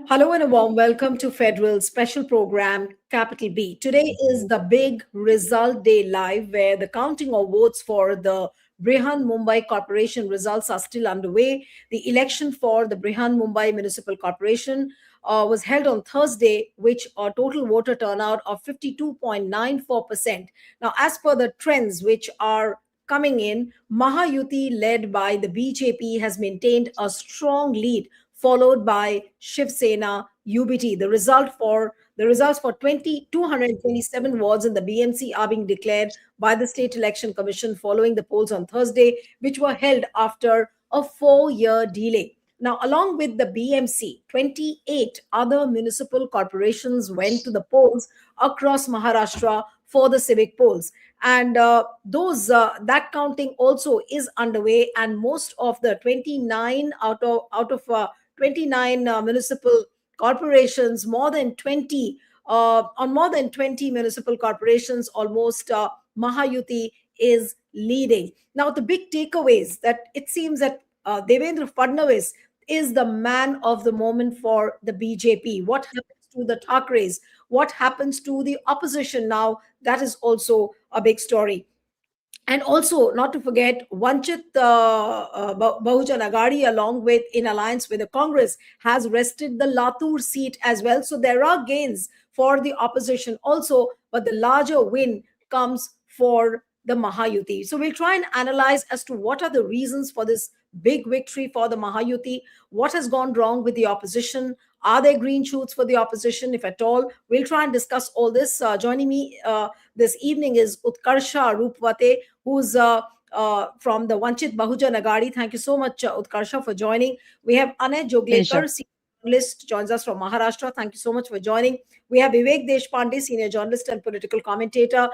Hello and a warm welcome to Federal Special Program Capital B. Today is the big result day live where the counting of votes for the Mumbai Corporation results are still underway. The election for the Mumbai Municipal Corporation was held on Thursday, which a total voter turnout of 52.94%. Now, as per the trends which are coming in, Mahayuti led by the BJP has maintained a strong lead followed by Shiv Sena UBT. The results for 227 wards in the BMC are being declared by the State Election Commission following the polls on Thursday, which were held after a 4-year delay. Now, along with the BMC, 28 other municipal corporations went to the polls across Maharashtra for the civic polls, and those that counting also is underway. And most of the 29 out of 29 municipal corporations, more than 20 municipal corporations, almost Mahayuti is leading. Now, the big takeaways that it seems that Devendra Fadnavis is the man of the moment for the BJP. What happens to the Thackeray's? What happens to the opposition now? That is also a big story. And also, not to forget, Vanchit Bahujan Aghadi, along with in alliance with the Congress, has wrested the Latur seat as well. So there are gains for the opposition also, but the larger win comes for the Mahayuti. So we'll try and analyze as to what are the reasons for this big victory for the Mahayuti, what has gone wrong with the opposition, are there green shoots for the opposition, if at all? We'll try and discuss all this. Joining me this evening is Utkarsha Rupwate, who's from the Vanchit Bahujan Aghadi. Thank you so much, Utkarsha, for joining. We have Anay Joglekar, Pleasure. senior journalist, joins us from Maharashtra. Thank you so much for joining. We have Vivek Deshpande, senior journalist and political commentator,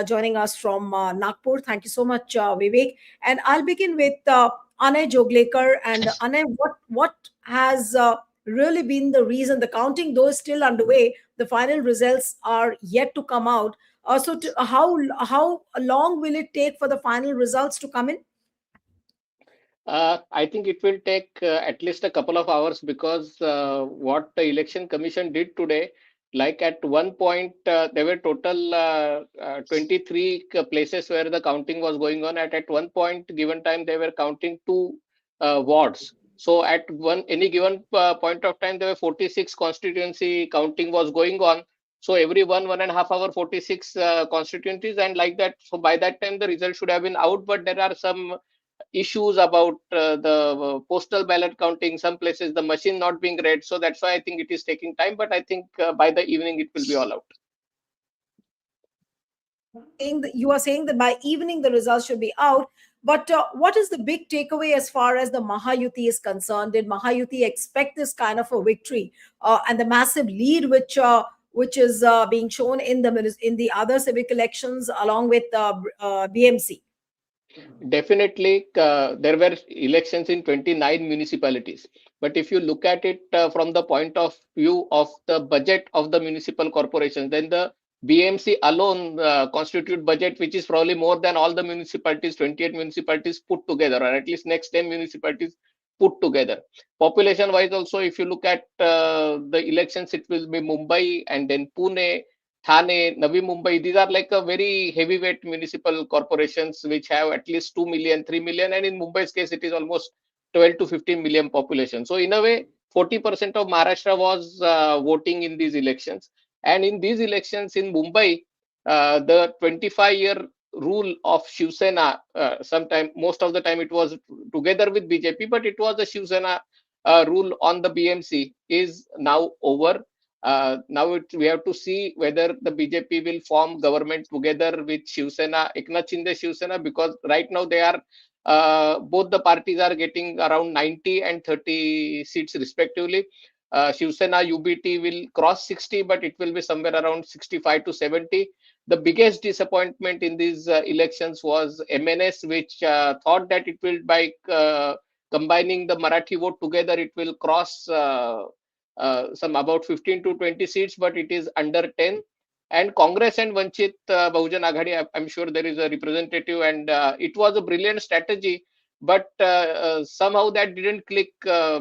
joining us from Nagpur. Thank you so much, Vivek. And I'll begin with Anay Joglekar. And Anay, what has really been the reason? The counting, though, is still underway. The final results are yet to come out. How long will it take for the final results to come in? I think it will take at least a couple of hours because what the election commission did today, like at one point, there were total 23 places where the counting was going on. At one point given time, they were counting two wards. So at any given point of time, there were 46 constituency counting was going on. So every 1.5 hour, 46 constituencies, and like that. So by that time, the result should have been out. But there are some issues about the postal ballot counting, some places the machine not being read, so that's why I think it is taking time, but I think by the evening it will be all out. You are saying that by evening the results should be out. But what is the big takeaway as far as the Mahayuti is concerned? Did Mahayuti expect this kind of a victory and the massive lead which is being shown in the other civic elections along with BMC? Definitely, there were elections in 29 municipalities. But if you look at it from the point of view of the budget of the municipal corporations, then the BMC alone constitute budget, which is probably more than all the municipalities, 28 municipalities put together, or at least next 10 municipalities put together. Population wise, also, if you look at the elections, it will be Mumbai and then Pune, Thane, Navi Mumbai, these are like a very heavyweight municipal corporations which have at least 2 million, 3 million, and in Mumbai's case, it is almost 12 to 15 million population. So, in a way, 40% of Maharashtra was voting in these elections. And in these elections in Mumbai, the 25-year rule of Shiv Sena, sometime, most of the time it was together with BJP, but it was the Shiv Sena rule on the BMC is now over. Now we have to see whether the BJP will form government together with Shiv Sena, Eknath Shinde Shiv Sena, because right now they are both the parties are getting around 90 and 30 seats respectively. Shiv Sena UBT will cross 60, but it will be somewhere around 65 to 70. The biggest disappointment in these elections was MNS, which thought that it will, by combining the Marathi vote together, it will cross some about 15 to 20 seats, but it is under 10. And Congress and Vanchit Bahujan Aghadi, I'm sure there is a representative, and it was a brilliant strategy but somehow that didn't click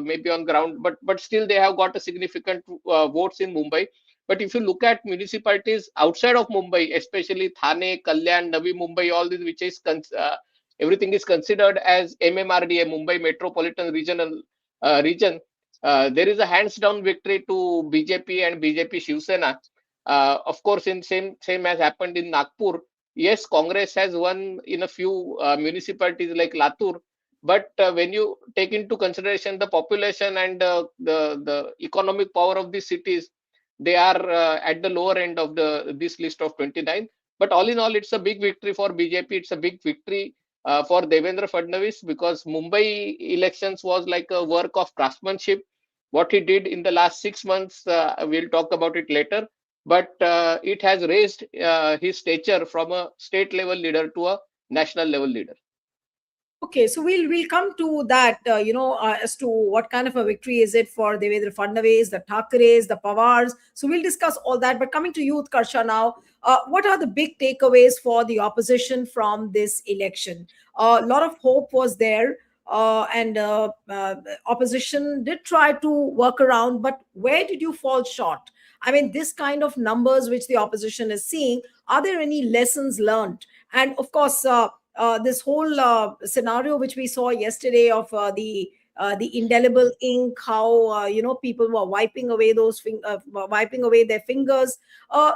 maybe on ground. But still they have got a significant votes in Mumbai. But if you look at municipalities outside of Mumbai, especially Thane, Kalyan, Navi Mumbai, all these which is everything is considered as MMRDA, Mumbai Metropolitan Region. There is a hands down victory to BJP and BJP Shiv Sena. Of course, in same as happened in Nagpur. Yes, Congress has won in a few municipalities like Latur, but when you take into consideration the population and the economic power of these cities, they are at the lower end of the this list of 29. But all in all, it's a big victory for BJP. It's a big victory for Devendra Fadnavis, because Mumbai elections was like a work of craftsmanship. What he did in the last 6 months, we'll talk about it later, but it has raised his stature from a state level leader to a national level leader. Okay, so we'll come to that, as to what kind of a victory is it for Devendra Fadnavis, the Thackeray's, the Pawars. So we'll discuss all that. But coming to you, Utkarsha, now, what are the big takeaways for the opposition from this election? A lot of hope was there, and opposition did try to work around. But where did you fall short? I mean, this kind of numbers which the opposition is seeing, are there any lessons learned? And of course, this whole scenario which we saw yesterday of the indelible ink, how people were wiping away wiping away their fingers.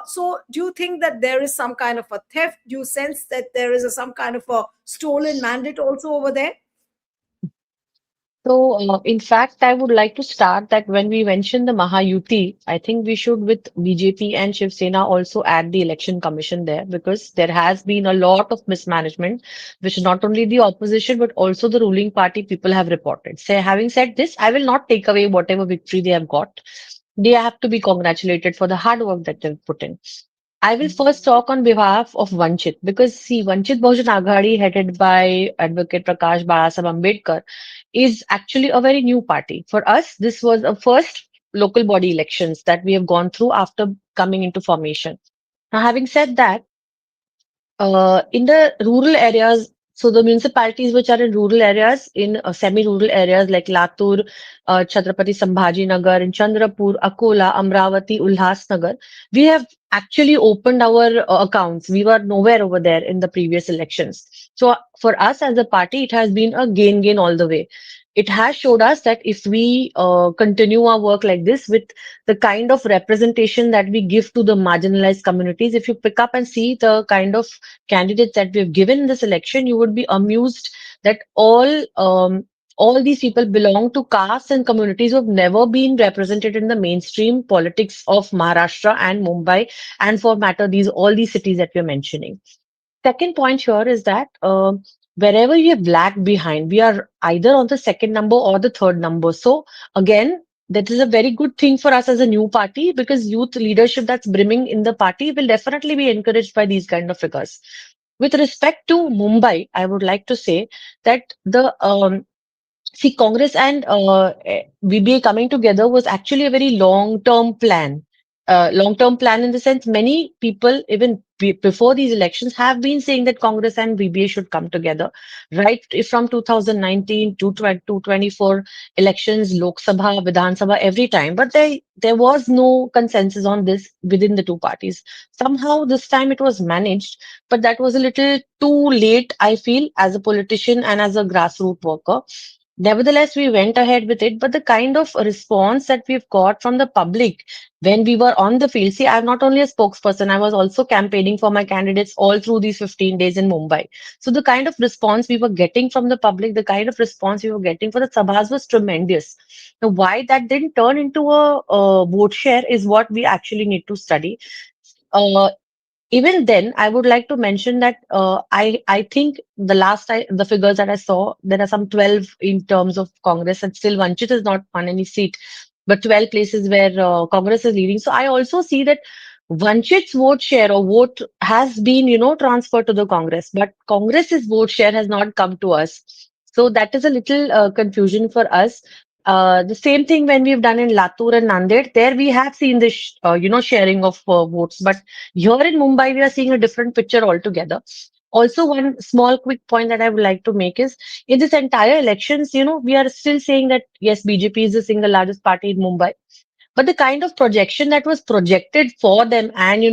So, do you think that there is some kind of a theft? Do you sense that there is some kind of a stolen mandate also over there? So, in fact, I would like to start that when we mention the Mahayuti, I think we should, with BJP and Shiv Sena, also add the election commission there, because there has been a lot of mismanagement, which not only the opposition but also the ruling party people have reported. So, having said this, I will not take away whatever victory they have got. They have to be congratulated for the hard work that they've put in. I will first talk on behalf of Vanchit, because see, Vanchit Bahujan Aghadi, headed by Advocate Prakash Balasab Ambedkar, is actually a very new party. For us, this was a first local body elections that we have gone through after coming into formation. Now, having said that, in the rural areas, so the municipalities which are in rural areas, in semi-rural areas like Latur, Chhatrapati Sambhaji Nagar, in Chandrapur, Akola, Amravati, Ulhasnagar, we have actually opened our accounts. We were nowhere over there in the previous elections. So for us as a party, it has been a gain all the way. It has showed us that if we continue our work like this with the kind of representation that we give to the marginalized communities, if you pick up and see the kind of candidates that we have given in this election, you would be amused that all these people belong to castes and communities who have never been represented in the mainstream politics of Maharashtra and Mumbai, and for matter, all these cities that we're mentioning. Second point here is that wherever we have lagged behind, we are either on the second number or the third number. So again, that is a very good thing for us as a new party, because youth leadership that's brimming in the party will definitely be encouraged by these kind of figures. With respect to Mumbai, I would like to say that the see, Congress and VBA coming together was actually a very long-term plan. Long-term plan in the sense many people, even before these elections, have been saying that Congress and VBA should come together. Right from 2019 to 2024 elections, Lok Sabha, Vidhan Sabha, every time. But there was no consensus on this within the two parties. Somehow this time it was managed, but that was a little too late, I feel, as a politician and as a grassroots worker. Nevertheless, we went ahead with it, but the kind of response that we've got from the public when we were on the field, see, I'm not only a spokesperson, I was also campaigning for my candidates all through these 15 days in Mumbai. So the kind of response we were getting from the public, the kind of response we were getting for the Sabhas was tremendous. Now, why that didn't turn into a vote share is what we actually need to study. Uh, Even then, I would like to mention that I think the figures that I saw, there are some 12 in terms of Congress, and still Vanchit has not won any seat, but 12 places where Congress is leading. So I also see that Vanchit's vote share or vote has been, transferred to the Congress, but Congress's vote share has not come to us. So that is a little confusion for us. The same thing when we've done in Latur and Nanded, there we have seen this, sharing of votes, but here in Mumbai, we are seeing a different picture altogether. Also, one small quick point that I would like to make is in this entire elections, we are still saying that yes, BJP is the single largest party in Mumbai, but the kind of projection that was projected for them and,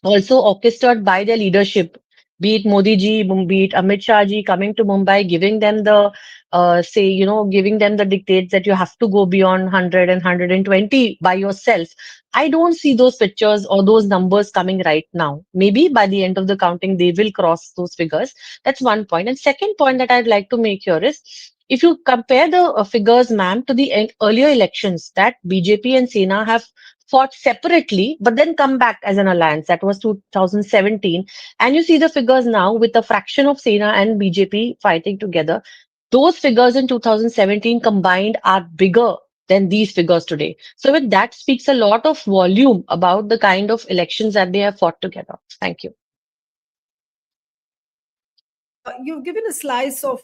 also orchestrated by their leadership, be it Modi ji, be it Amit Shah ji coming to Mumbai, giving them the giving them the dictates that you have to go beyond 100 and 120 by yourself. I don't see those pictures or those numbers coming right now. Maybe by the end of the counting, they will cross those figures. That's one point. And second point that I'd like to make here is if you compare the figures, ma'am, to the earlier elections that BJP and Sena have fought separately, but then come back as an alliance. That was 2017. And you see the figures now with a fraction of Sena and BJP fighting together. Those figures in 2017 combined are bigger than these figures today. So with that speaks a lot of volume about the kind of elections that they have fought together. Thank you. You've given a slice of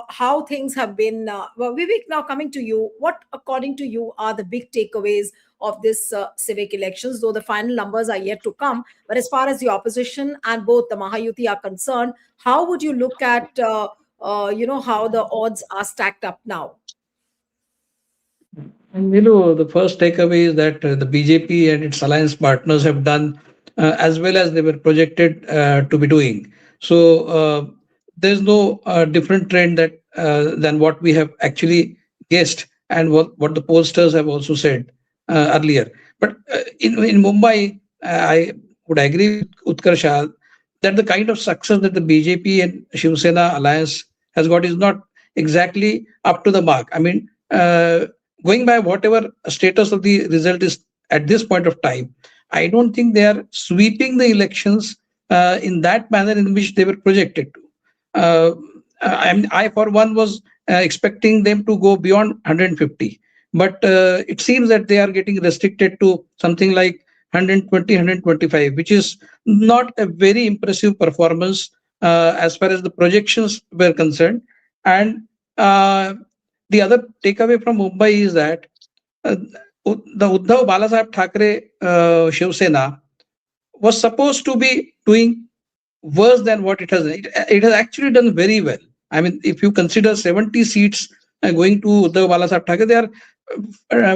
how things have been. Well, Vivek, now coming to you, what, according to you, are the big takeaways of this civic elections? Though the final numbers are yet to come, but as far as the opposition and both the Mahayuti are concerned, how would you look at, how the odds are stacked up now? And the first takeaway is that the BJP and its alliance partners have done as well as they were projected to be doing. So there's no different trend that than what we have actually guessed and what the pollsters have also said earlier. But in Mumbai, I would agree with Utkarsha that the kind of success that the BJP and Shiv Sena alliance has got is not exactly up to the mark. I mean, going by whatever status of the result is at this point of time, I don't think they are sweeping the elections in that manner in which they were projected to. I, for one, was expecting them to go beyond 150, but it seems that they are getting restricted to something like 120, 125, which is not a very impressive performance as far as the projections were concerned. And the other takeaway from Mumbai is that the Uddhav Thackeray Shiv Sena was supposed to be doing worse than what it has. It has actually done very well. I mean, if you consider 70 seats going to Uddhav Thackeray, they are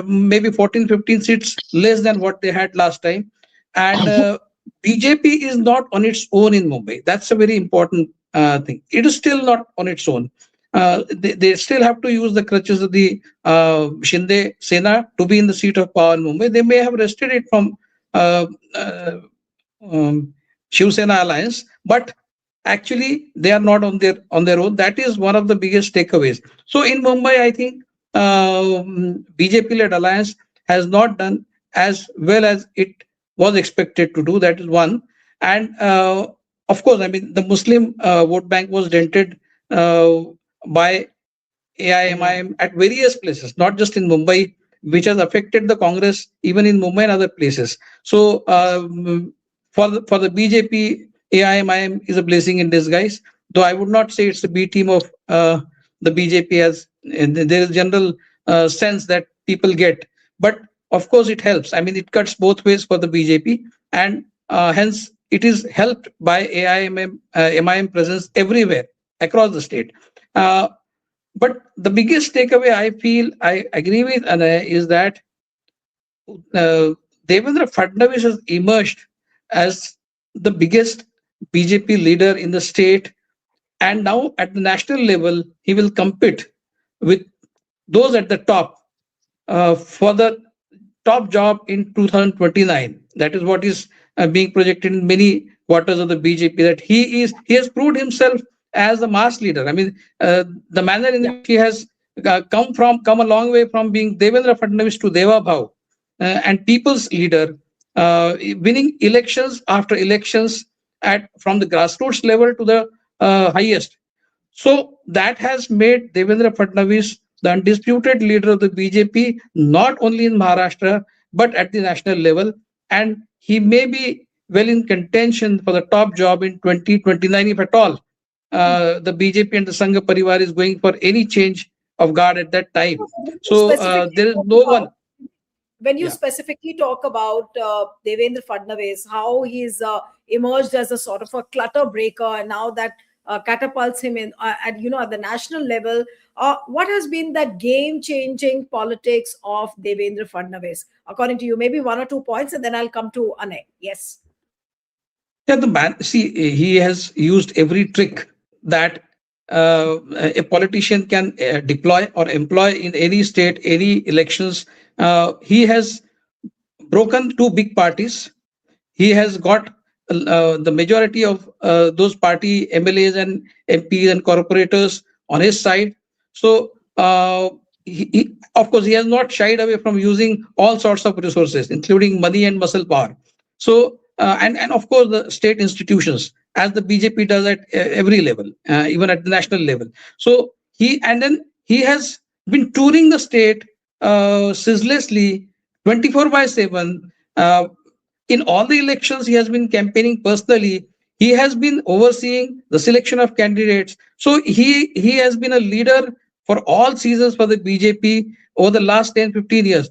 maybe 14, 15 seats less than what they had last time. And BJP is not on its own in Mumbai. That's a very important thing. It is still not on its own. They still have to use the crutches of the Shinde Sena to be in the seat of power in Mumbai. They may have wrested it from Shiv Sena alliance, but actually they are not on their own. That is one of the biggest takeaways. So in Mumbai, I think BJP-led alliance has not done as well as it was expected to do. That is one. And of course, I mean, the Muslim vote bank was dented by AIMIM at various places, not just in Mumbai, which has affected the Congress even in Mumbai and other places. So for the BJP, AIMIM is a blessing in disguise. Though I would not say it's the B team of the BJP, as there is general sense that people get. But of course, it helps. I mean, it cuts both ways for the BJP, and hence it is helped by MIM presence everywhere across the state. But the biggest takeaway I feel I agree with Anay is that Devendra Fadnavis has emerged as the biggest BJP leader in the state, and now at the national level, he will compete with those at the top for the top job in 2029. That is what is being projected in many quarters of the BJP. That he has proved himself as a mass leader. I mean, the manner in which he has come a long way from being Devendra Fadnavis to Deva Bhav and people's leader, winning elections after elections from the grassroots level to the highest. So that has made Devendra Fadnavis the undisputed leader of the BJP, not only in Maharashtra, but at the national level. And he may be well in contention for the top job in 2029, if at all. The BJP and the Sangha Parivar is going for any change of guard at that time. So there is no one. When you specifically talk about Devendra Fadnavis, how he is emerged as a sort of a clutter breaker, and now that catapults him in at at the national level. What has been the game-changing politics of Devendra Fadnavis, according to you? Maybe one or 2 points, and then I'll come to Anay. Yes. Yeah, the man, see, he has used every trick that a politician can deploy or employ in any state, any elections. He has broken two big parties. He has got the majority of those party MLAs and MPs and corporators on his side. So, of course, he has not shied away from using all sorts of resources, including money and muscle power. So, and of course, the state institutions, as the BJP does at every level, even at the national level. So, he has been touring the state ceaselessly 24/7. In all the elections, he has been campaigning personally. He has been overseeing the selection of candidates. So he has been a leader for all seasons for the BJP over the last 10-15 years.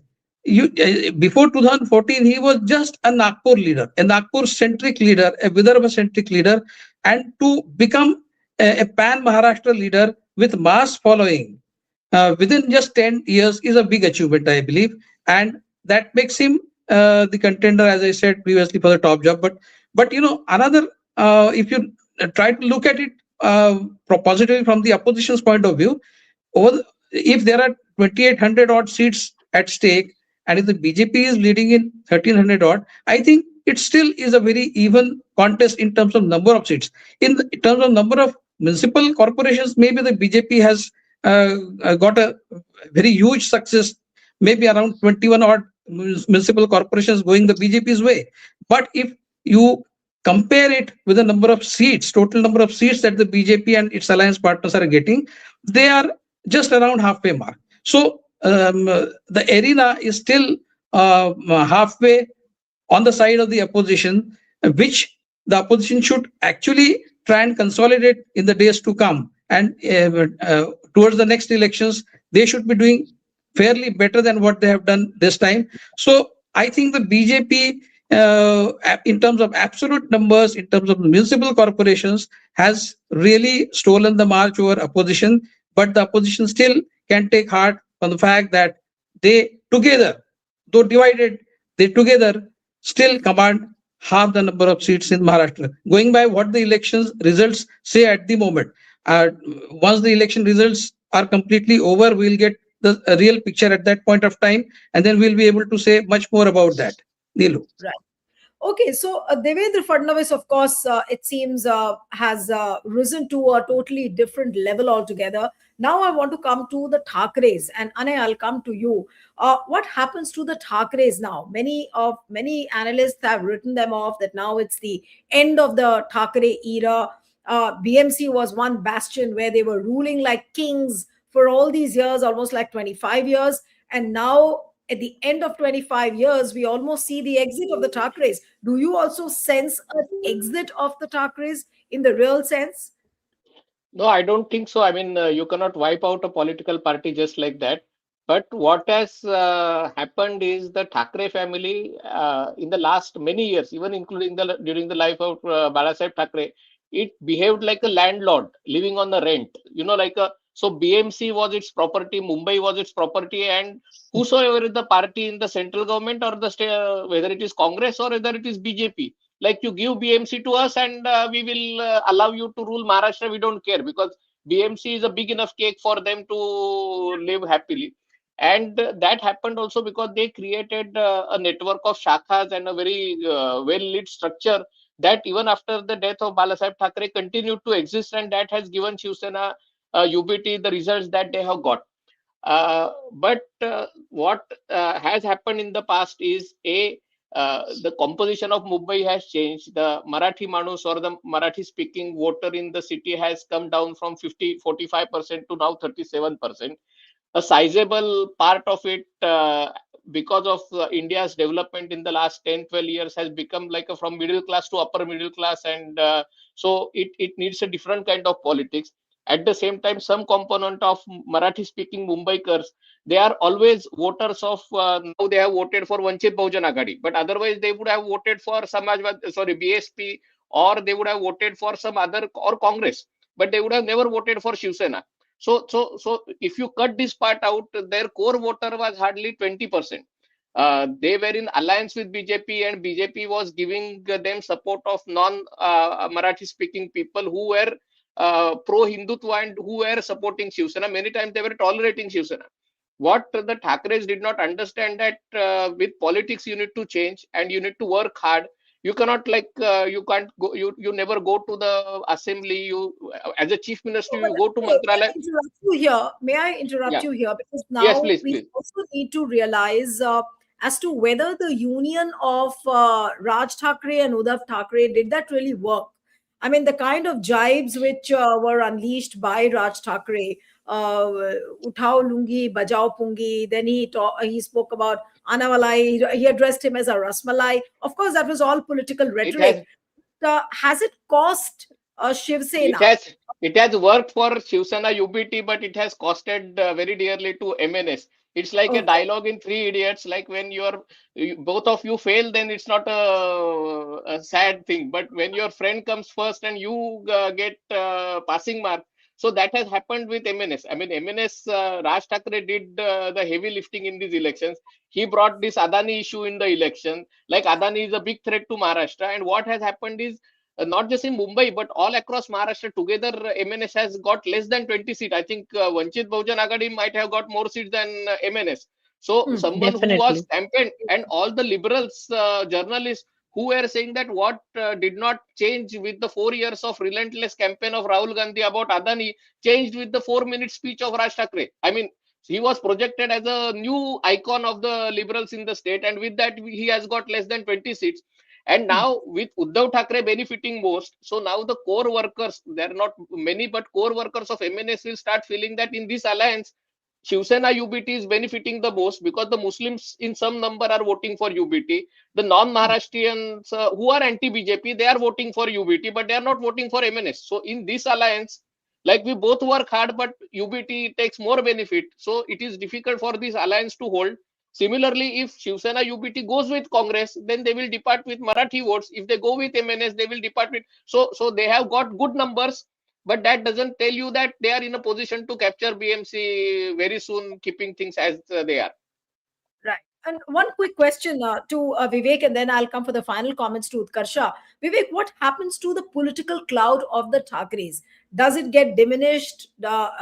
Before 2014, he was just a Nagpur leader, a Nagpur centric leader, a Vidarbha centric leader, and to become a pan Maharashtra leader with mass following within just 10 years is a big achievement, I believe. And that makes him the contender, as I said previously, for the top job. But another, if you try to look at it positively from the opposition's point of view, if there are 2,800 odd seats at stake, and if the BJP is leading in 1,300 odd, I think it still is a very even contest in terms of number of seats. In terms of number of municipal corporations, maybe the BJP has got a very huge success, maybe around 21 odd municipal corporations going the BJP's way. But if you compare it with the number of seats, total number of seats that the BJP and its alliance partners are getting, they are just around halfway mark. So the arena is still halfway on the side of the opposition, which the opposition should actually try and consolidate in the days to come. And towards the next elections, they should be doing fairly better than what they have done this time. So I think the BJP, in terms of absolute numbers, in terms of municipal corporations, has really stolen the march over opposition. But the opposition still can take heart from the fact that they together, though divided, they together still command half the number of seats in Maharashtra. Going by what the elections results say at the moment, once the election results are completely over, we'll get the real picture at that point of time, and then we'll be able to say much more about that. Neelu. Right. Okay, so Devendra Fadnavis, of course, it seems has risen to a totally different level altogether. Now I want to come to the Thackeray's, and Anay, I'll come to you. What happens to the Thackeray's now? Many analysts have written them off that now it's the end of the Thackeray era. BMC was one bastion where they were ruling like kings for all these years, almost like 25 years, and now at the end of 25 years, we almost see the exit of the Thackeray's. Do you also sense an exit of the Thackeray's in the real sense? No, I don't think so. I mean, you cannot wipe out a political party just like that. But what has happened is the Thackeray family, in the last many years, even including during the life of Balasaheb Thackeray, it behaved like a landlord living on the rent. So BMC was its property, Mumbai was its property, and whosoever is the party in the central government or the state, whether it is Congress or whether it is BJP, like you give BMC to us and we will allow you to rule Maharashtra. We don't care because BMC is a big enough cake for them to live happily. And that happened also because they created a network of shakhas and a very well-lit structure that even after the death of Balasaheb Thackeray continued to exist, and that has given Shiv Sena UBT the results that they have got. But what has happened in the past is the composition of Mumbai has changed. The Marathi Manus or the Marathi speaking voter in the city has come down from 45% to now 37%. A sizable part of it, because of India's development in the last 10-12 years, has become like from middle class to upper middle class, and so it needs a different kind of politics. At the same time, some component of Marathi speaking Mumbaikars, They are always voters of, now they have voted for Vanchit Bahujan Aghadi, but otherwise they would have voted for BSP, or they would have voted for some other, or Congress, but they would have never voted for Shiv Sena. So if you cut this part out, their core voter was hardly 20%. They were in alliance with BJP, and BJP was giving them support of non-Marathi speaking people who were pro-Hindutva and who were supporting Shiv Sena. Many times they were tolerating Shiv Sena. What the Thackeray's did not understand, that with politics you need to change and you need to work hard. You cannot, you can't go, you never go to the assembly. You, as a chief minister, But, you go to may I Mantralaya. interrupt you here? May I interrupt Yeah. you here? Because Yes, now please, we please. also need to realize as to whether the union of Raj Thackeray and Uddhav Thackeray, did that really work? I mean, the kind of jibes which were unleashed by Raj Thackeray, Uthao Lungi, Bajao Pungi, then he spoke about Anamalai, he addressed him as a Rasmalai. Of course, that was all political It has rhetoric. Has it cost Shiv it Sena? has it has worked for Shiv Sena UBT, but it has costed very dearly to MNS. It's like a Okay. dialogue in Three Idiots. Like when both of you fail, then it's not a sad thing. But when your friend comes first and you get passing mark, so that has happened with MNS. I mean, MNS, Raj Thackeray did the heavy lifting in these elections. He brought this Adani issue in the election. Like Adani is a big threat to Maharashtra, and what has happened is, not just in Mumbai, but all across Maharashtra together, MNS has got less than 20 seats. I think Vanchit Bahujan Aghadi might have got more seats than MNS. So Hmm. someone who was Definitely. campaigned, and all the liberals journalists who were saying that what did not change with the 4 years of relentless campaign of Rahul Gandhi about Adani changed with the 4 minute speech of Raj Thackeray. I mean, he was projected as a new icon of the liberals in the state, and with that he has got less than 20 seats. And Hmm. now with Uddhav Thackeray benefiting most, so now the core workers, there are not many, but core workers of MNS will start feeling that in this alliance, Shiv Sena UBT is benefiting the most, because the Muslims in some number are voting for UBT. The non-Maharashtrians who are anti-BJP, they are voting for UBT, but they are not voting for MNS. So in this alliance, like we both work hard, but UBT takes more benefit. So it is difficult for this alliance to hold. Similarly, if Shiv Sena UBT goes with Congress, then they will depart with Marathi votes. If they go with MNS, they will depart with. So they have got good numbers, but that doesn't tell you that they are in a position to capture BMC very soon, keeping things as they are. Right. And one quick question to Vivek, and then I'll come for the final comments to Utkarsha. Vivek, what happens to the political cloud of the Thackeray's? Does it get diminished now?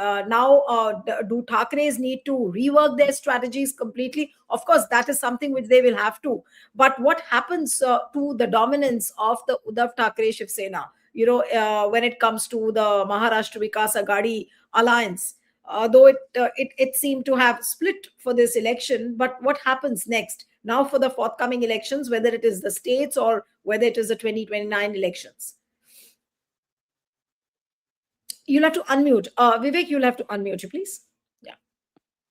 Do Thackeray's need to rework their strategies completely? Of course, that is something which they will have to. But what happens to the dominance of the Uddhav Thackeray Shiv Sena? When it comes to the Maharashtra Vikas Aghadi alliance, though it seemed to have split for this election. But what happens next now for the forthcoming elections, whether it is the states or whether it is the 2029 elections? You'll have to unmute. Vivek, you'll have to unmute you, please. Yeah.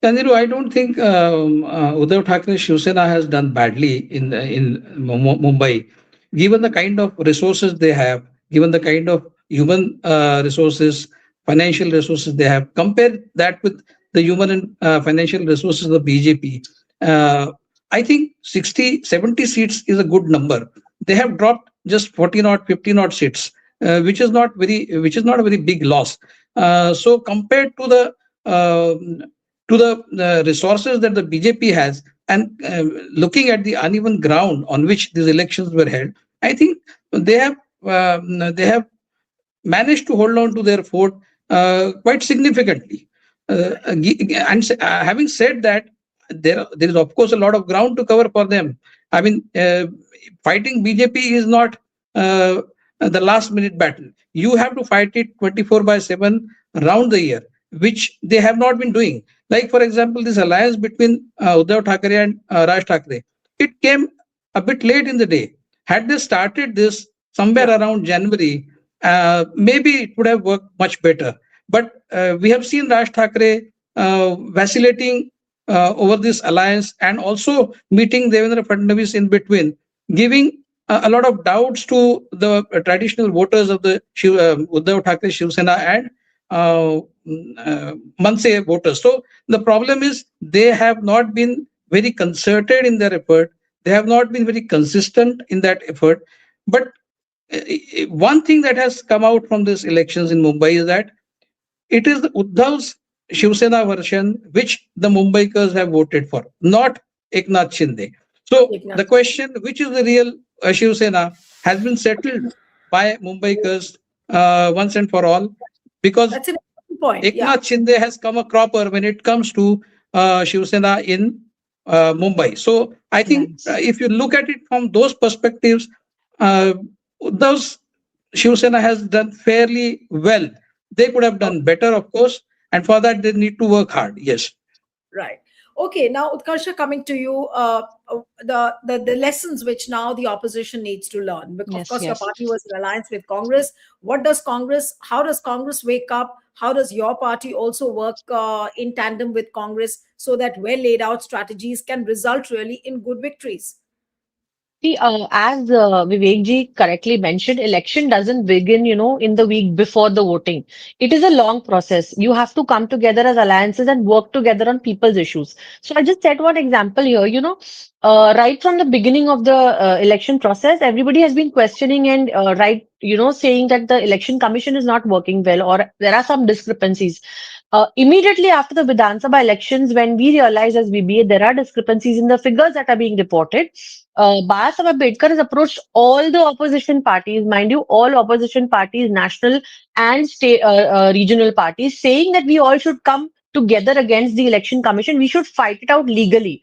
Tanjiru, I don't think Uddhav Thackeray Shiv Sena has done badly in Mumbai, given the kind of resources they have, given the kind of human resources, financial resources they have. Compare that with the human and financial resources of the BJP. Uh, I think 60, 70 seats is a good number. They have dropped just 14 or 15 odd seats, which is not a very big loss. So compared to the resources that the BJP has, and looking at the uneven ground on which these elections were held, I think they have they have managed to hold on to their fort quite significantly. Having said that, there is of course a lot of ground to cover for them. I mean, fighting BJP is not uh, the last minute battle. You have to fight it 24/7 round the year, which they have not been doing. Like, for example, this alliance between Uddhav Thackeray and Raj Thackeray, it came a bit late in the day. Had they started this somewhere Yeah. around January, maybe it would have worked much better. But we have seen Raj Thackeray vacillating over this alliance, and also meeting Devendra Fadnavis in between, giving a lot of doubts to the traditional voters of the Uddhav Thackeray Shiv Sena and Manse voters. So the problem is they have not been very concerted in their effort. They have not been very consistent in that effort. But one thing that has come out from these elections in Mumbai is that it is Uddhav's Shiv Sena version which the Mumbaikars have voted for, not Eknath Shinde. So the Eknath. question, which is the real Shiv Sena, has been settled by Mumbaikars once and for all, because That's an important point. Yeah. Eknath Shinde has come a cropper when it comes to Shiv Sena in Mumbai. So I think Nice. if you look at it from those perspectives, uh, those Shiv Sena has done fairly well. They could have done better, of course, and for that they need to work hard. Yes. Right. Okay. Now, Utkarsha, coming to you, the lessons which now the opposition needs to learn. Of Yes, course, your yes. party was in alliance with Congress. What does Congress? How does Congress wake up? How does your party also work in tandem with Congress so that well laid out strategies can result really in good victories? See, as Vivek ji correctly mentioned, election doesn't begin, in the week before the voting. It is a long process. You have to come together as alliances and work together on people's issues. So I just set one example here. Right from the beginning of the election process, everybody has been questioning and saying that the election commission is not working well, or there are some discrepancies. Immediately after the Vidhan Sabha elections, when we realized as VBA there are discrepancies in the figures that are being reported, Bala Ambedkar has approached all the opposition parties, mind you, all opposition parties, national and state, regional parties, saying that we all should come together against the election commission. We should fight it out legally.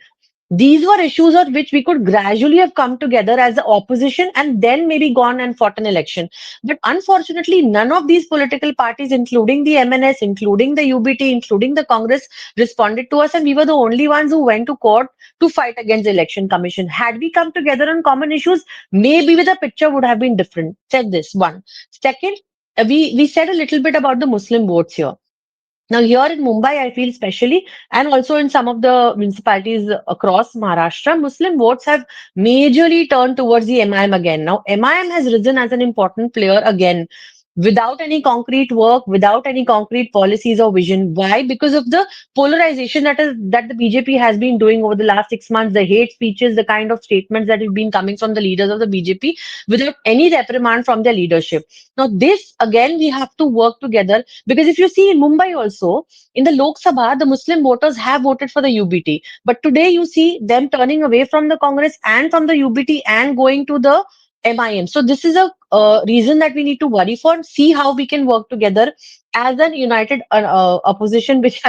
These were issues on which we could gradually have come together as the opposition and then maybe gone and fought an election. But unfortunately, none of these political parties, including the MNS, including the UBT, including the Congress, responded to us, and we were the only ones who went to court to fight against the election commission. Had we come together on common issues, maybe the picture would have been different. Said this one. Second, we said a little bit about the Muslim votes here. Now, here in Mumbai, I feel especially, and also in some of the municipalities across Maharashtra, Muslim votes have majorly turned towards the MIM again. Now, MIM has risen as an important player again, without any concrete work, without any concrete policies or vision. Why? Because of the polarization that the BJP has been doing over the last 6 months, the hate speeches, the kind of statements that have been coming from the leaders of the BJP without any reprimand from their leadership. Now, this again, we have to work together, because if you see in Mumbai also, in the Lok Sabha, the Muslim voters have voted for the UBT. But today you see them turning away from the Congress and from the UBT and going to the MIM. So this is a reason that we need to worry for, see how we can work together as an united opposition, which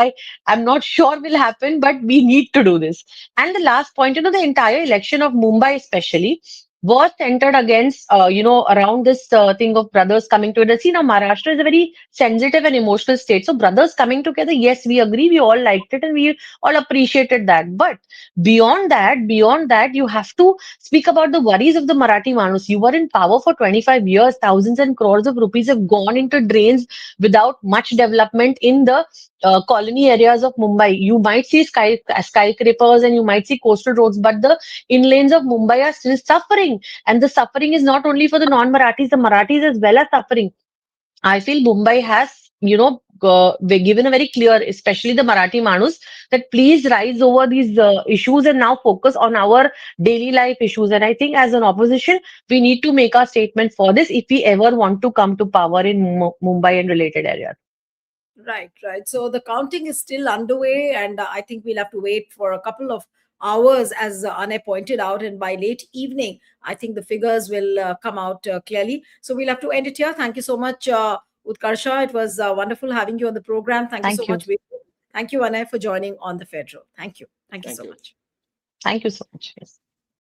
I'm not sure will happen, but we need to do this. And the last point, the entire election of Mumbai especially was centered against, around this thing of brothers coming together. See, now Maharashtra is a very sensitive and emotional state. So brothers coming together, yes, we agree, we all liked it and we all appreciated that. But beyond that, you have to speak about the worries of the Marathi Manus. You were in power for 25 years, thousands and crores of rupees have gone into drains without much development in the colony areas of Mumbai. You might see skyscrapers and you might see coastal roads, but the inlanes of Mumbai are still suffering. And the suffering is not only for the non-Marathis, the Marathis as well are suffering. I feel Mumbai has, given a very clear, especially the Marathi Manus, that please rise over these issues and now focus on our daily life issues. And I think as an opposition, we need to make our statement for this if we ever want to come to power in Mumbai and related areas. Right, right. So the counting is still underway, and I think we'll have to wait for a couple of hours, as Anne pointed out, and by late evening, I think the figures will come out clearly. So we'll have to end it here. Thank you so much, Utkarsha. It was wonderful having you on the program. Thank you so Thank you. much, Vivek. Thank you, Anne, for joining on the Federal. Thank you. Thank you Thank so you. much. Thank you so much. Yes.